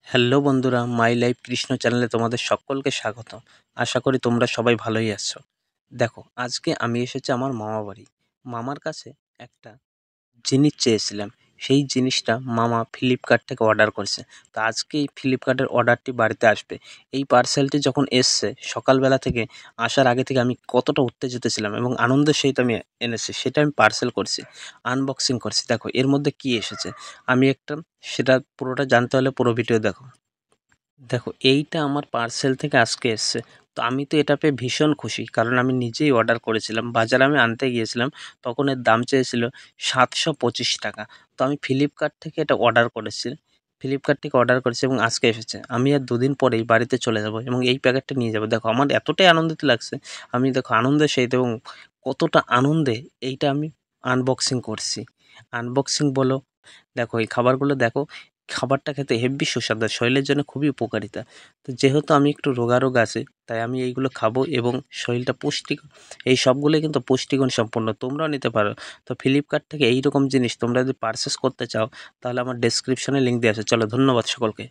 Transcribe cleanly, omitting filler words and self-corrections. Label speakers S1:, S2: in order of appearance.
S1: Hello বন্ধুরা, my life Krishna চ্যানেলে তোমাদের সকলকে স্বাগত। আশা করি তোমরা সবাই ভালোই আছো। দেখো, আজকে আমি এসেছি আমার মামা বাড়ি। মামার কাছে একটা জিনিস চেয়েছিলাম। সেই জিনিসটা মামা ফ্লিপকার্ট থেকে অর্ডার করেছে। তো আজকে এই ফ্লিপকার্টের অর্ডারটি বাড়িতে আসবে। এই পার্সেলটি যখন এসছে, সকালবেলা থেকে আসার আগে থেকে আমি কতটা উত্তেজিত ছিলাম এবং আনন্দের সহিত আমি এনেছি সেটা আমি পার্সেল করছি, আনবক্সিং করছি। দেখো এর মধ্যে কী এসেছে, আমি একটা সেটা পুরোটা জানতে হলে পুরো ভিডিও দেখো। দেখো এইটা আমার পার্সেল থেকে আজকে এসছে। তো আমি তো এটা পেয়ে ভীষণ খুশি, কারণ আমি নিজেই অর্ডার করেছিলাম। বাজারে আমি আনতে গিয়েছিলাম, তখন এর দাম চেয়েছিল 725 টাকা। তো আমি ফ্লিপকার্ট থেকে এটা অর্ডার করেছি, ফ্লিপকার্ট থেকে অর্ডার করেছি এবং আজকে এসেছে। আমি আর দুদিন পরেই বাড়িতে চলে যাব এবং এই প্যাকেটটা নিয়ে যাব। দেখো আমার এতটাই আনন্দিত লাগছে, আমি দেখো আনন্দের সহিত এবং কতটা আনন্দে এইটা আমি আনবক্সিং করছি। আনবক্সিং বলো, দেখো এই খাবারগুলো দেখো, খাবারটা খেতে হেব্বি সুস্বাদু, শরীরের জন্য খুবই উপকারিতা। তো যেহেতু আমি একটু রোগ আছি, তাই আমি এইগুলো খাবো এবং শরীরটা এই সবগুলোই কিন্তু পুষ্টিগুণ সম্পন্ন। তোমরাও নিতে পারো। তো ফ্লিপকার্ট থেকে এইরকম জিনিস তোমরা যদি পারচেস করতে চাও, তাহলে আমার ডেসক্রিপশনে লিঙ্ক দেওয়া আছে। চলো, ধন্যবাদ সকলকে।